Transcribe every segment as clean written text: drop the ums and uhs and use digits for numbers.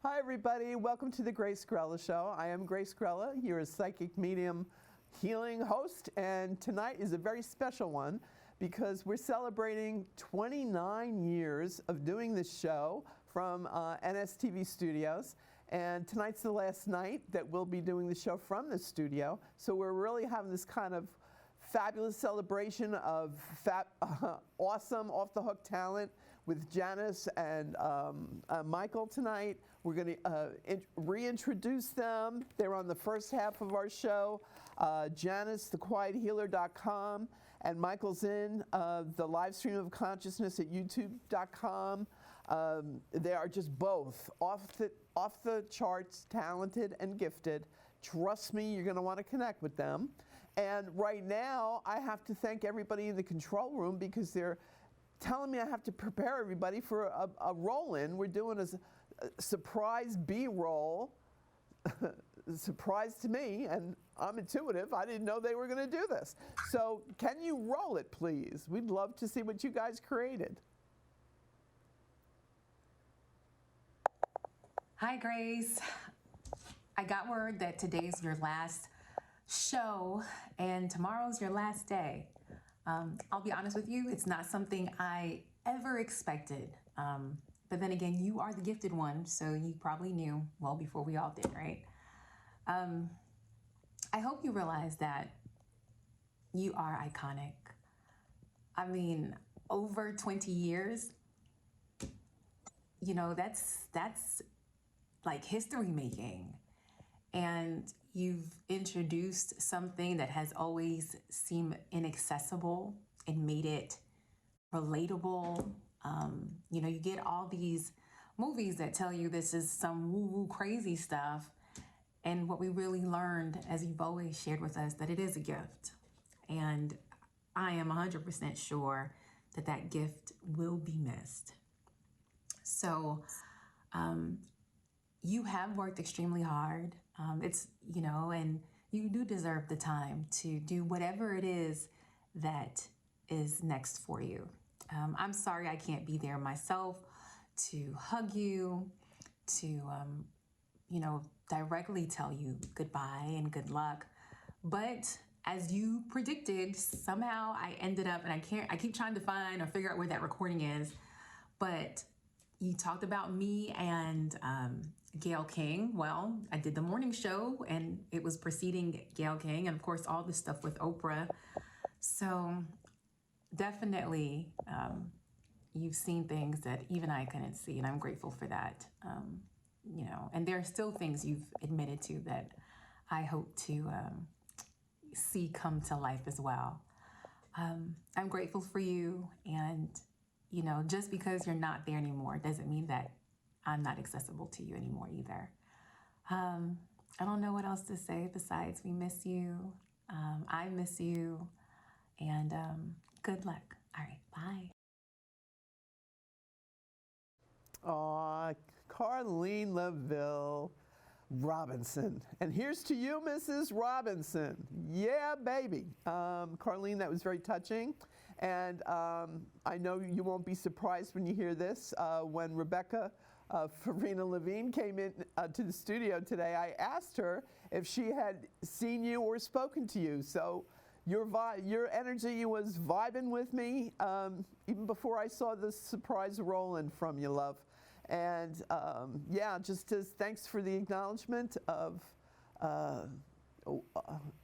Hi everybody, welcome to the Grace Grella Show. I am Grace Grella, your psychic medium healing host, and tonight is a very special one because we're celebrating 29 years of doing this show from NSTV Studios, and tonight's the last night that we'll be doing the show from the studio, so we're really having this kind of fabulous celebration of awesome off-the-hook talent with Janice and Michael tonight. We're going to reintroduce them. They're on the first half of our show. Janice, thequiethealer.com, and Michael Zinn, the Livestream of Consciousness at youtube.com. They are just both off the charts, talented and gifted. Trust me, you're going to want to connect with them. And right now, I have to thank everybody in the control room because they're telling me I have to prepare everybody for a roll-in. We're doing a surprise B-roll, surprise to me, and I'm intuitive. I didn't know they were going to do this. So can you roll it, please? We'd love to see what you guys created. Hi, Grace. I got word that today's your last show and tomorrow's your last day. I'll be honest with you, it's not something I ever expected. But then again, you are the gifted one, so you probably knew well before we all did, right? I hope you realize that you are iconic. I mean, over 20 years, you know, that's like history making. And you've introduced something that has always seemed inaccessible and made it relatable. You know, you get all these movies that tell you this is some woo-woo crazy stuff. And what we really learned, as you've always shared with us, that it is a gift. And I am 100% sure that that gift will be missed. So you have worked extremely hard. It's, you know, and you do deserve the time to do whatever it is that is next for you. I'm sorry I can't be there myself to hug you, to, you know, directly tell you goodbye and good luck. But as you predicted, somehow I ended up, and I keep trying to find or figure out where that recording is, but you talked about me and Gayle King. Well, I did the morning show and it was preceding Gayle King, and of course all this stuff with Oprah. So definitely you've seen things that even I couldn't see, and I'm grateful for that. You know, and there are still things you've admitted to that I hope to see come to life as well. I'm grateful for you, and you know, just because you're not there anymore doesn't mean that I'm not accessible to you anymore either. I don't know what else to say besides we miss you. I miss you, and good luck. All right, bye. Aw, Carlene LaVille Robinson. And here's to you, Mrs. Robinson. Yeah, baby. Carlene, that was very touching. And I know you won't be surprised when you hear this. When Rebecca Farina Levine came in to the studio today, I asked her if she had seen you or spoken to you. So your energy was vibing with me even before I saw the surprise roll-in from you, love. And yeah, just as thanks for the acknowledgement of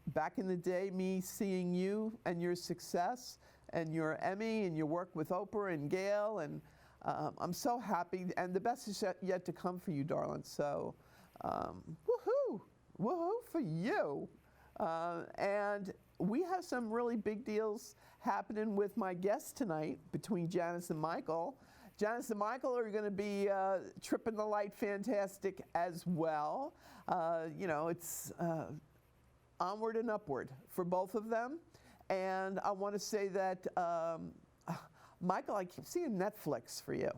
back in the day, me seeing you and your success and your Emmy and your work with Oprah and Gayle, and I'm so happy, and the best is yet to come for you, darling. So, woohoo, woohoo for you. And we have some really big deals happening with my guests tonight between Janice and Michael. Janice and Michael are going to be tripping the light fantastic as well. It's onward and upward for both of them. And I want to say that, Michael, I keep seeing Netflix for you.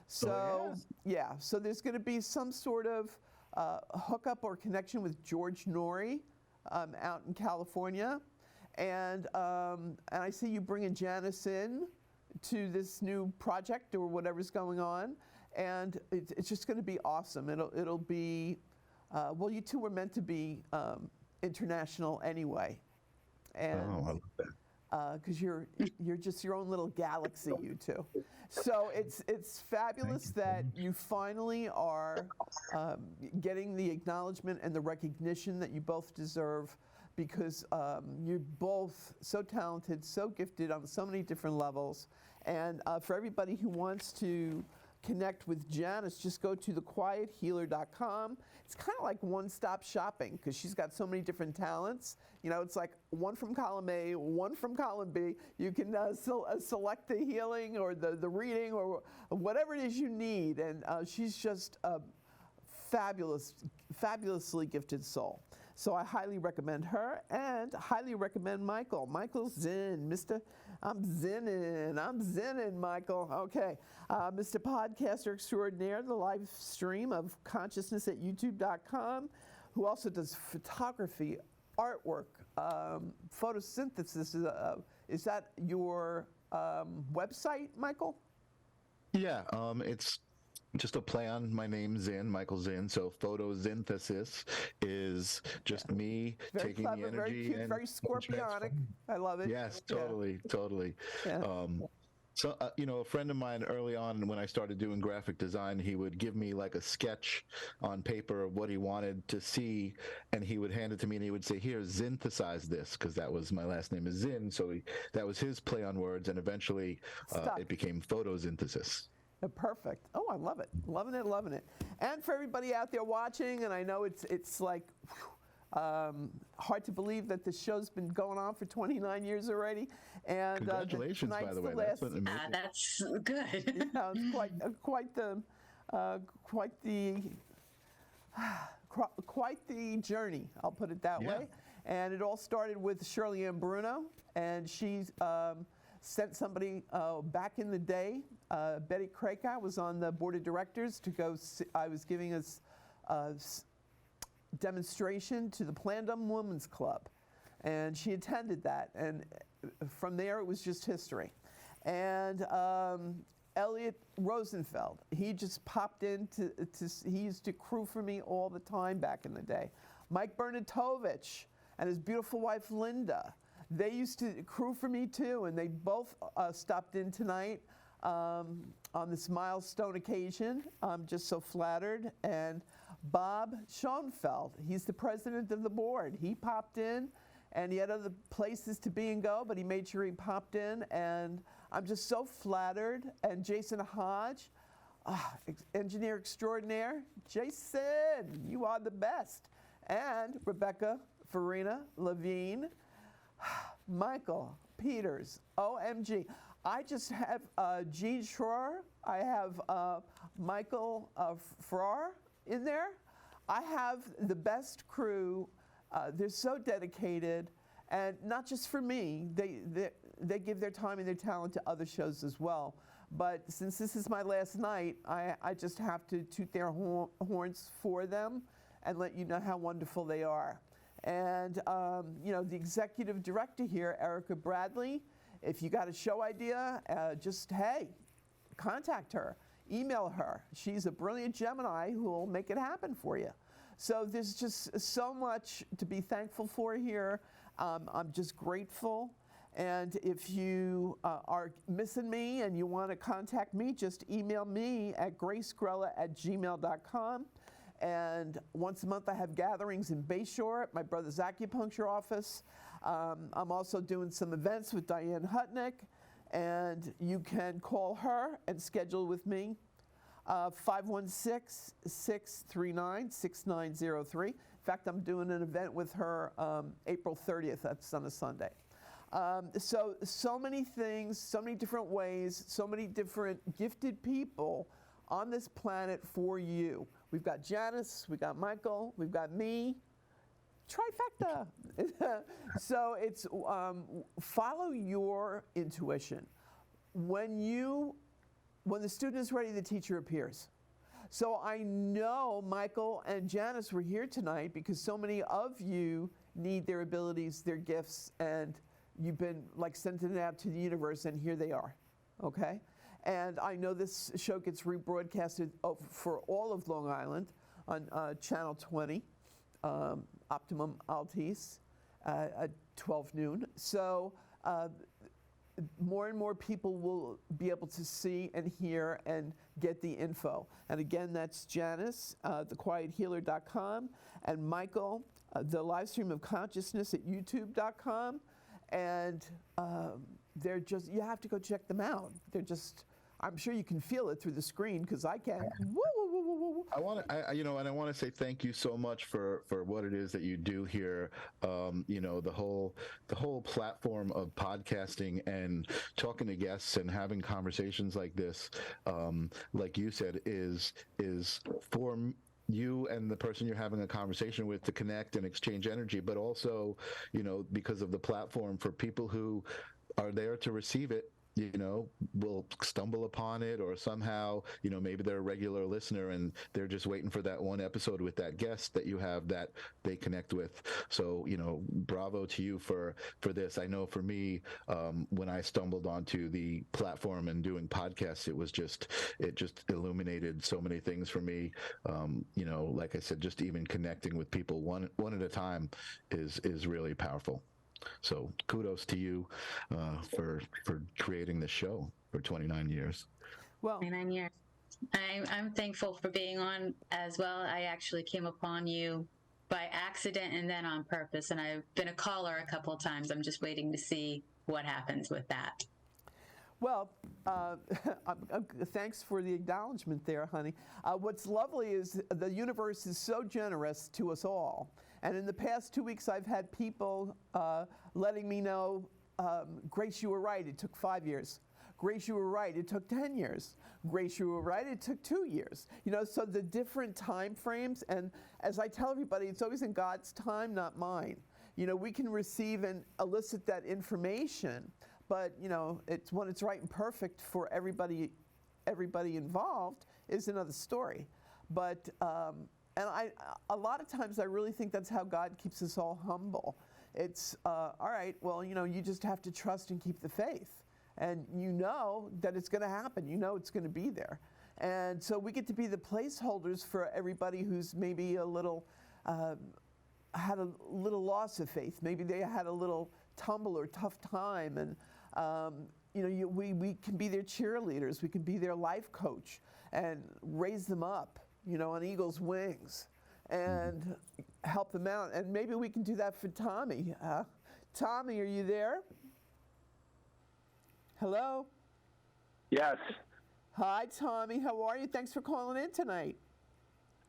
So, yeah, so there's going to be some sort of hookup or connection with George Norrie out in California. And I see you bringing Janice in to this new project or whatever's going on. And it's just going to be awesome. It'll be, well, you two were meant to be international anyway. And, I love that. because you're just your own little galaxy, you two. So it's fabulous that you finally are getting the acknowledgement and the recognition that you both deserve, because you're both so talented, so gifted on so many different levels. And for everybody who wants to connect with Janice, just go to thequiethealer.com. It's kind of like one-stop shopping, because she's got so many different talents. You know, it's like one from column A, one from column B. You can select the healing or the reading or whatever it is you need. And she's just a fabulously gifted soul. So I highly recommend her, and highly recommend Michael. Michael Zinn, I'm zinning, Michael. Okay, Mr. Podcaster Extraordinaire, the live stream of consciousness at youtube.com, who also does photography, artwork, photosynthesis. Is that your website, Michael? Yeah, it's just a play on my name, Zinn, Michael Zinn. So photosynthesis is just me Very taking clever, the energy very cute, and very scorpionic. I love it. Yes, Yeah. totally. Yeah. So, a friend of mine early on when I started doing graphic design, he would give me like a sketch on paper of what he wanted to see, and he would hand it to me and he would say, here, synthesize this, because that was, my last name is Zinn, so that was his play on words, and eventually it became photosynthesis. Perfect. Oh, I love it. Loving it. And for everybody out there watching, and I know it's like hard to believe that the show's been going on for 29 years already. And congratulations, by the way. That's amazing. That's good. Yeah, it's quite the journey. I'll put it that way. And it all started with Shirley Ann Bruno, and she's sent somebody back in the day. Betty Kraka was on the board of directors to go. I was giving us demonstration to the Plandum Women's Club, and she attended that, and from there it was just history. And Elliot Rosenfeld, he just popped in he used to crew for me all the time back in the day. Mike Bernatovich and his beautiful wife Linda, they used to crew for me too, and they both stopped in tonight on this milestone occasion. I'm just so flattered. And Bob Schoenfeld, he's the president of the board. He popped in, and he had other places to be and go, but he made sure he popped in, and I'm just so flattered. And Jason Hodge, engineer extraordinaire. Jason, you are the best. And Rebecca Farina Levine, Michael Peters, OMG. I just have Gene Schroer. I have Michael Farrar in there. I have the best crew. They're so dedicated, and not just for me. They give their time and their talent to other shows as well. But since this is my last night, I just have to toot their horns for them and let you know how wonderful they are. And the executive director here, Erica Bradley, if you got a show idea, contact her, email her. She's a brilliant Gemini who will make it happen for you. So there's just so much to be thankful for here. I'm just grateful. And if you are missing me and you want to contact me, just email me at gracegrella@gmail.com. And once a month I have gatherings in Bayshore at my brother's acupuncture office. I'm also doing some events with Diane Hutnick. And you can call her and schedule with me, 516-639-6903. In fact, I'm doing an event with her April 30th. That's on a Sunday. So many things, so many different ways, so many different gifted people on this planet for you. We've got Janice, we've got Michael, we've got me. Trifecta. So it's follow your intuition. When the student is ready, the teacher appears. So I know Michael and Janice were here tonight because so many of you need their abilities, their gifts, and you've been like sending it out to the universe, and here they are, okay? And I know this show gets rebroadcasted for all of Long Island on Channel 20, Optimum Altice, at 12 noon. So more and more people will be able to see and hear and get the info. And again, that's Janice, thequiethealer.com, and Michael, the Livestream of Consciousness at youtube.com. And they're just, you have to go check them out. They're just, I'm sure you can feel it through the screen because I can. Woo, woo, woo, woo, woo. I want to, and I want to say thank you so much for what it is that you do here. The whole platform of podcasting and talking to guests and having conversations like this, like you said, is for you and the person you're having a conversation with to connect and exchange energy, but also, because of the platform for people who are there to receive it, will stumble upon it, or somehow, maybe they're a regular listener and they're just waiting for that one episode with that guest that you have that they connect with. So, bravo to you for this. I know for me, when I stumbled onto the platform and doing podcasts, it just illuminated so many things for me. Like I said, just even connecting with people one at a time is really powerful. So kudos to you for creating this show for 29 years. Well, 29 years. I'm thankful for being on as well. I actually came upon you by accident and then on purpose, and I've been a caller a couple of times. I'm just waiting to see what happens with that. Well, thanks for the acknowledgement there, honey. What's lovely is the universe is so generous to us all. And in the past 2 weeks, I've had people letting me know, Grace, you were right, it took 5 years. Grace, you were right, it took 10 years. Grace, you were right, it took 2 years. So the different time frames, and as I tell everybody, it's always in God's time, not mine. We can receive and elicit that information, but it's when it's right and perfect for everybody involved is another story. But and a lot of times I really think that's how God keeps us all humble. It's all right. Well, you just have to trust and keep the faith, and that it's going to happen. It's going to be there, and so we get to be the placeholders for everybody who's maybe a little had a little loss of faith. Maybe they had a little tumble or tough time, and we can be their cheerleaders. We can be their life coach and raise them up, on eagle's wings, and help them out. And maybe we can do that for Tommy. Tommy, are you there? Hello? Yes. Hi, Tommy. How are you? Thanks for calling in tonight.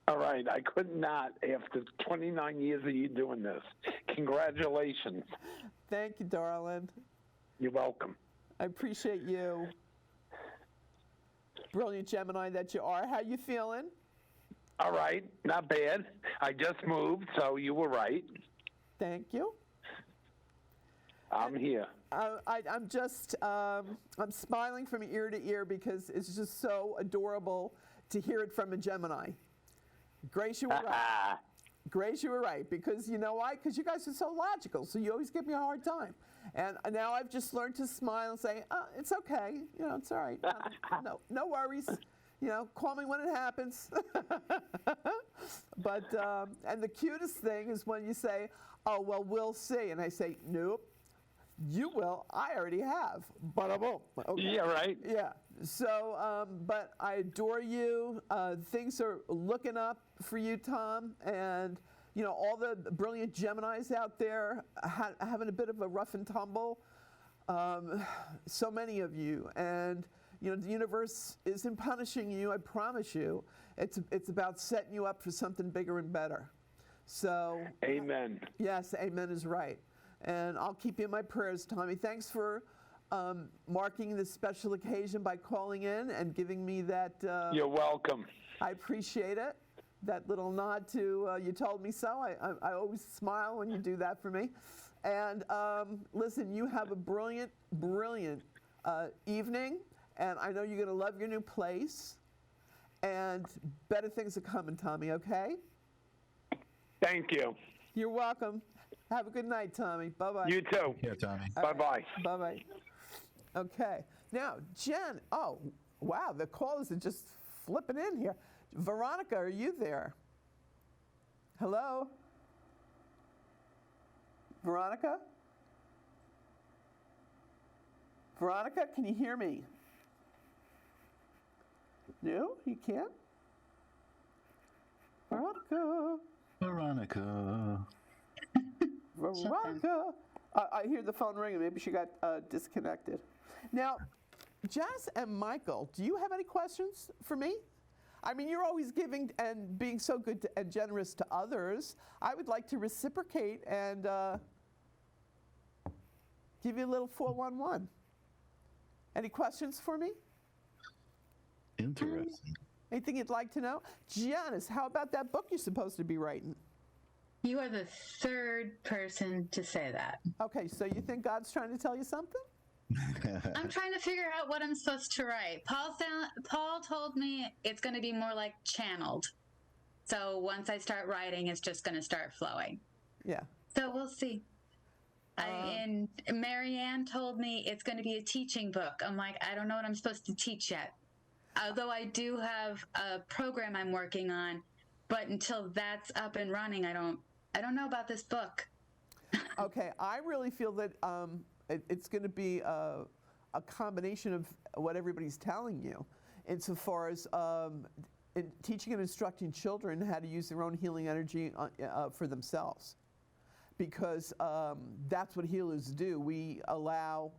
All right. I could not after 29 years of you doing this. Congratulations. Thank you, darling. You're welcome. I appreciate you. Brilliant Gemini that you are. How you feeling? All right. Not bad. I just moved, so you were right. Thank you. I'm here. I'm smiling from ear to ear because it's just so adorable to hear it from a Gemini. Grace, you were right. Grace, you were right, because you know why? Because you guys are so logical, so you always give me a hard time. And now I've just learned to smile and say, it's okay, it's all right. No worries. Call me when it happens. But, and the cutest thing is when you say, oh, well, we'll see. And I say, nope, you will. I already have. Bada-boom. Okay. Yeah, right. Yeah. So, but I adore you. Things are looking up for you, Tom. And, all the brilliant Geminis out there having a bit of a rough and tumble. so many of you, and the universe isn't punishing you. I promise you, it's about setting you up for something bigger and better. So, Amen. yes, amen is right, and I'll keep you in my prayers, Tommy. Thanks for marking this special occasion by calling in and giving me that. You're welcome. I appreciate it. That little nod to you told me so. I always smile when you do that for me. And listen, you have a brilliant, brilliant evening. And I know you're going to love your new place. And better things are coming, Tommy, okay? Thank you. You're welcome. Have a good night, Tommy. Bye-bye. You too. Yeah, Tommy. Bye-bye. Bye-bye. Okay. Now, Jen, oh, wow, the callers are just flipping in here. Veronica, are you there? Hello? Veronica? Veronica, can you hear me? No, you can't? Veronica? Veronica. Veronica? I hear the phone ringing. Maybe she got disconnected. Now, Janice and Michael, do you have any questions for me? I mean, you're always giving and being so good and generous to others. I would like to reciprocate and give you a little 411. Any questions for me? Interesting. Anything you'd like to know? Janice, how about that book you're supposed to be writing? You are the third person to say that. Okay, so you think God's trying to tell you something? I'm trying to figure out what I'm supposed to write. Paul told me it's going to be more like channeled. So once I start writing, it's just going to start flowing. Yeah. So we'll see. And Marianne told me it's going to be a teaching book. I'm like, I don't know what I'm supposed to teach yet. Although I do have a program I'm working on, but until that's up and running, I don't know about this book. Okay, I really feel that it's going to be a combination of what everybody's telling you, insofar as in teaching and instructing children how to use their own healing energy for themselves, because that's what healers do. We allow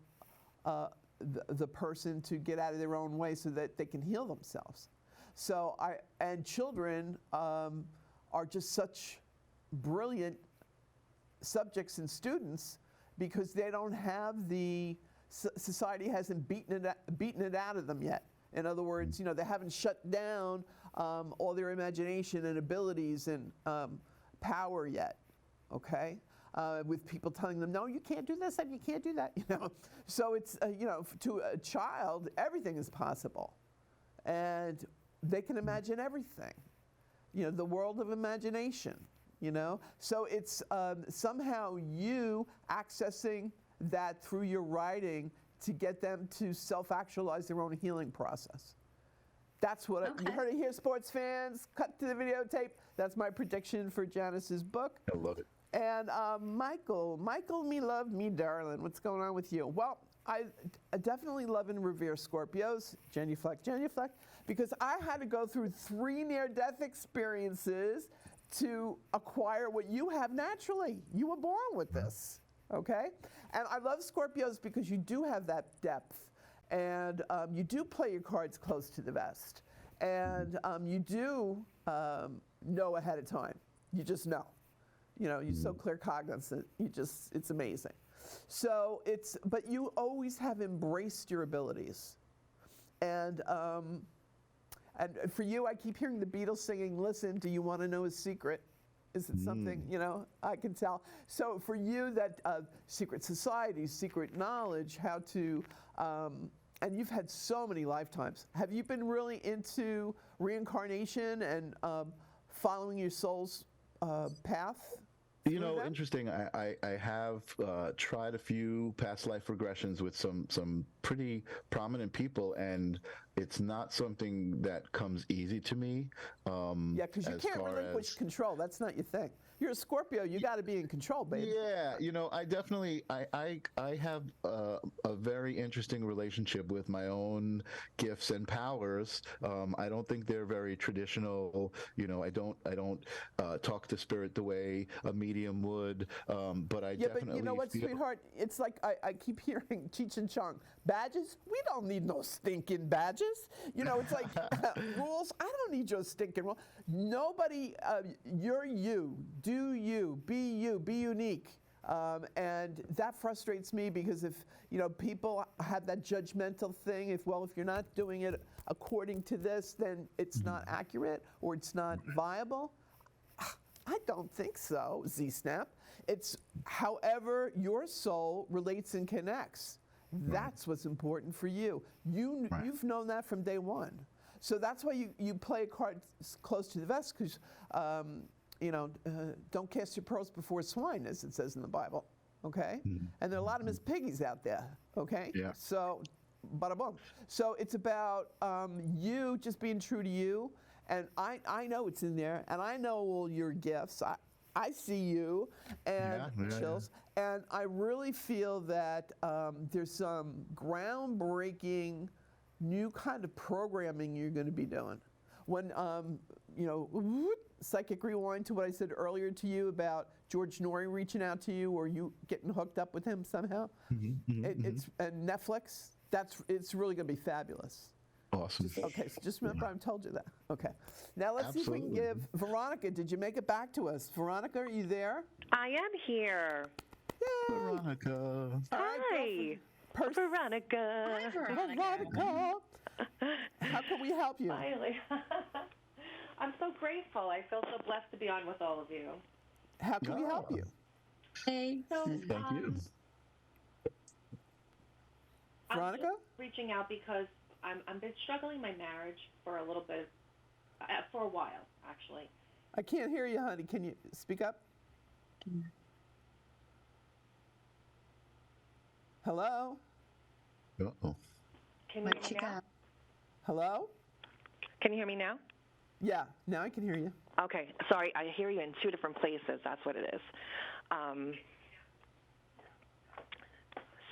the person to get out of their own way so that they can heal themselves. So and children are just such brilliant subjects and students, because they don't have society hasn't beaten it out of them yet. In other words, they haven't shut down all their imagination and abilities and power yet. Okay, with people telling them, no, you can't do this and you can't do that. So it's to a child, everything is possible, and they can imagine everything. The world of imagination. So it's somehow you accessing that through your writing to get them to self-actualize their own healing process. That's what you heard it here, sports fans. Cut to the videotape. That's my prediction for Janice's book. I love it. And Michael, me love, me darling. What's going on with you? Well, I definitely love and revere Scorpios, genuflect, because I had to go through 3 near-death experiences to acquire what you have naturally. You were born with this, okay? And I love Scorpios because you do have that depth, and you do play your cards close to the vest, and you do know ahead of time. You just know. You're so claircognizant. It's amazing. So but you always have embraced your abilities, and for you, I keep hearing the Beatles singing, listen, do you want to know a secret? Is it something, I can tell. So for you, that secret societies, secret knowledge, how to, and you've had so many lifetimes. Have you been really into reincarnation and following your soul's path? Interesting. I have tried a few past life regressions with some pretty prominent people, and it's not something that comes easy to me. Yeah, because you as can't far relinquish as- control. That's not your thing. You're a Scorpio. You got to be in control, baby. Yeah, I definitely I have a very interesting relationship with my own gifts and powers. I don't think they're very traditional. I don't talk to spirit the way a medium would. But I Yeah, definitely but you know what, feel, sweetheart? It's like I keep hearing Cheech and Chong. Badges? We don't need no stinking badges. It's like rules. I don't need your stinking rules. Nobody, you're you. Do you. Be unique. And that frustrates me because if, people have that judgmental thing, if you're not doing it according to this, then it's not accurate or it's not viable. I don't think so, Z-Snap. It's however your soul relates and connects. That's what's important for you. You've known that from day one. So that's why you play a card close to the vest because, don't cast your pearls before swine, as it says in the Bible, okay? And there are a lot of Miss Piggies out there, okay? Yeah. So, bada boom. So it's about you just being true to you. And I know it's in there, and I know all your gifts. I see you, and chills. And I really feel that there's some groundbreaking new kind of programming you're going to be doing. When, psychic rewind to what I said earlier to you about George Norrie reaching out to you or you getting hooked up with him somehow. It's and Netflix. It's really going to be fabulous. Awesome. Okay, so just remember I told you that. Okay. Now let's see if we can give Veronica, did you make it back to us? Veronica, are you there? I am here. Yay! Veronica. All right, Hi, girlfriend. Veronica. Hi, Veronica. Veronica. How can we help you? Finally. I'm so grateful. I feel so blessed to be on with all of you. How can we help you? Hey. So, Thank you. Veronica? I'm just reaching out because I've been struggling my marriage for a little bit, for a while, actually. I can't hear you, honey. Can you speak up? Hello? Uh-oh. Can you hear me now? Hello? Can you hear me now? Yeah, now I can hear you. Okay, sorry, I hear you in two different places. That's what it is.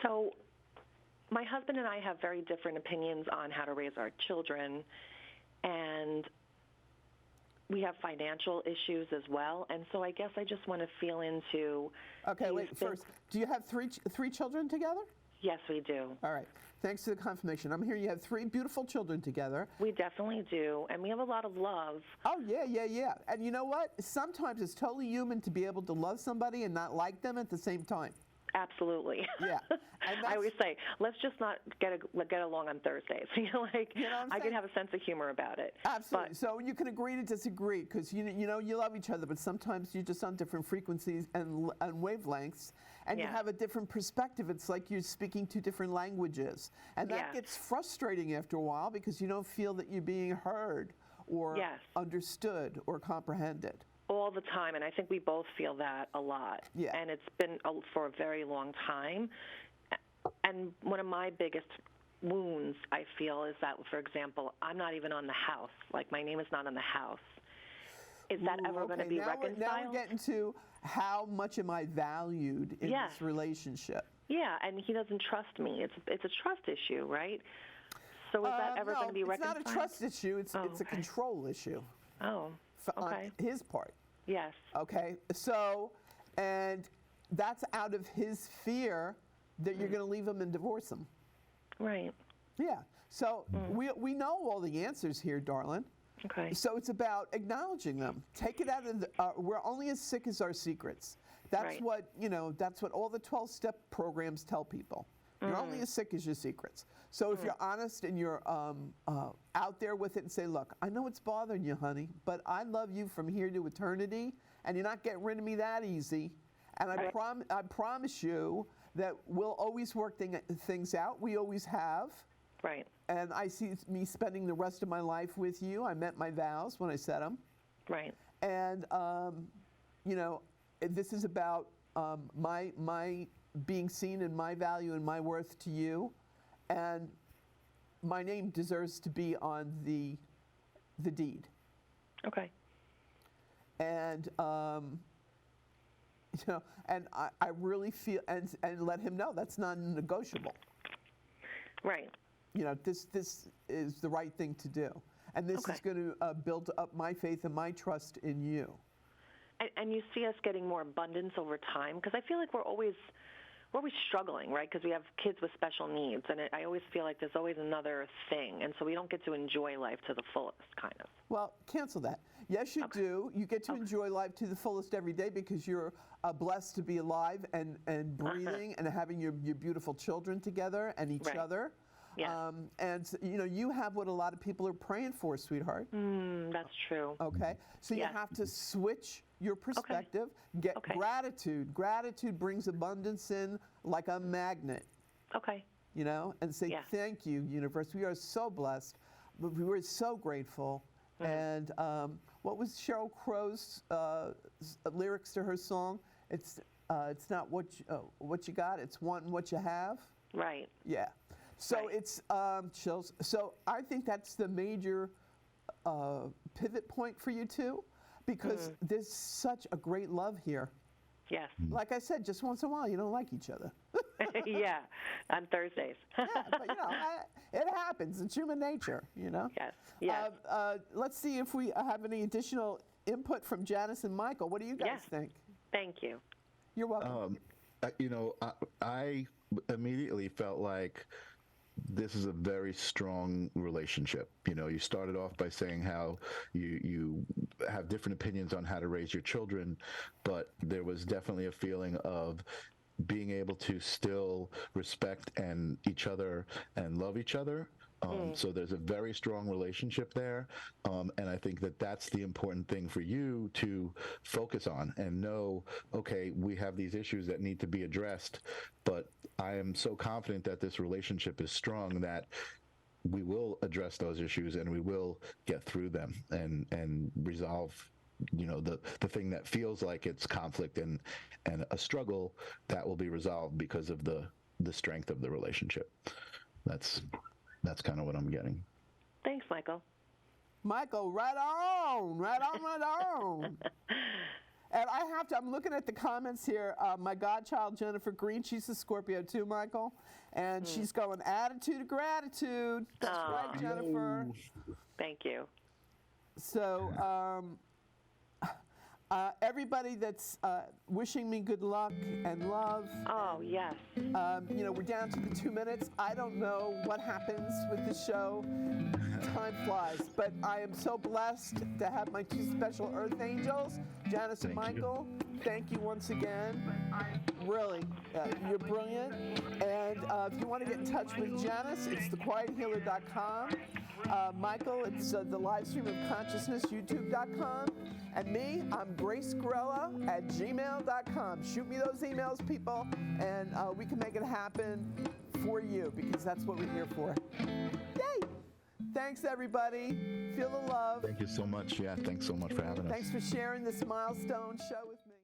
So my husband and I have very different opinions on how to raise our children, and we have financial issues as well. And so I guess I just want to feel into... Okay, wait, first, do you have three children together? Yes, we do. All right. Thanks for the confirmation. I'm hearing you have 3 beautiful children together. We definitely do, and we have a lot of love. Oh, yeah. And you know what? Sometimes it's totally human to be able to love somebody and not like them at the same time. Absolutely. Yeah. And I always say, let's just not get along on Thursdays. You know what I'm I can saying? have a sense of humor about it. Absolutely. But, So you can agree to disagree because you love each other, but sometimes you're just on different frequencies and wavelengths, and you Yeah. have a different perspective. It's like you're speaking 2 different languages, and that Yes. gets frustrating after a while because you don't feel that you're being heard or Yes. understood or comprehended. all the time, and I think we both feel that a lot. Yeah. And it's been for a very long time. And one of my biggest wounds, I feel, is that, for example, I'm not even on the house. Like, my name is not on the house. Is that Ooh, ever going to be now reconciled? Now we're getting to how much am I valued in Yes. this relationship. Yeah, and he doesn't trust me. It's a trust issue, right? So is that ever going to be reconciled? It's not a trust issue. It's a okay. control issue. Oh, okay. On his part. Yes. Okay, so, and that's out of his fear that you're going to leave him and divorce him. Right. Yeah. So we know all the answers here, darling. Okay. So it's about acknowledging them. Take it out of the, we're only as sick as our secrets. That's Right. what, that's what all the 12-step programs tell people. You're only as sick as your secrets. So if you're honest and you're out there with it and say, look, I know it's bothering you, honey, but I love you from here to eternity, and you're not getting rid of me that easy. And I promise you that we'll always work things out. We always have. Right. And I see me spending the rest of my life with you. I meant my vows when I said them. Right. And, this is about my being seen and my value and my worth to you. And my name deserves to be on the deed. Okay. And you know, and I really feel, and let him know that's non-negotiable. Right. You know, this is the right thing to do, and this is going to build up my faith and my trust in you. And you see us getting more abundance over time, because I feel like we're always struggling, right? Because we have kids with special needs, and I always feel like there's always another thing, and so we don't get to enjoy life to the fullest, kind of. Well, cancel that. Yes, you do. You get to enjoy life to the fullest every day because you're blessed to be alive and breathing and having your beautiful children together and each other. Yeah. And you know, you have what a lot of people are praying for, sweetheart. That's true. Okay, so you have to switch your perspective. Get gratitude. Gratitude brings abundance in like a magnet. Okay. You know, and say thank you, universe. We are so blessed. We were so grateful. And what was Sheryl Crow's lyrics to her song? It's not what you got. It's wanting what you have. Right. Yeah. So it's chills. So I think that's the major pivot point for you two, because there's such a great love here. Yes. Like I said, just once in a while, you don't like each other. Yeah, on Thursdays. Yeah, but you know, it happens. It's human nature, you know? Yes. Yes. Let's see if we have any additional input from Janice and Michael. What do you guys think? Thank you. You're welcome. You know, I immediately felt like this is a very strong relationship. You know, you started off by saying how you have different opinions on how to raise your children, but there was definitely a feeling of being able to still respect each other and love each other. So there's a very strong relationship there. And I think that that's the important thing for you to focus on and know, okay, we have these issues that need to be addressed, but I am so confident that this relationship is strong that we will address those issues and we will get through them and resolve, you know, the thing that feels like it's conflict and a struggle, that will be resolved because of the strength of the relationship. That's kind of what I'm getting. Thanks, Michael. Michael, right on, right on, right on. And I'm looking at the comments here. My godchild, Jennifer Green, she's a Scorpio too, Michael. And she's going, attitude of gratitude. That's right, Jennifer. Thank you. So, everybody that's wishing me good luck and love. Oh, yes. You know, we're down to the 2 minutes. I don't know what happens with this show. Time flies. But I am so blessed to have my two special Earth Angels, Janice and Michael. Thank you once again. Really, you're brilliant. And if you want to get in touch with Janice, it's thequiethealer.com. Michael, it's the Livestream of Consciousness, youtube.com. And me, I'm gracegrella@gmail.com. Shoot me those emails, people, and we can make it happen for you, because that's what we're here for. Yay! Thanks, everybody. Feel the love. Thank you so much. Yeah, thanks so much for having us. Thanks for sharing this milestone show with me.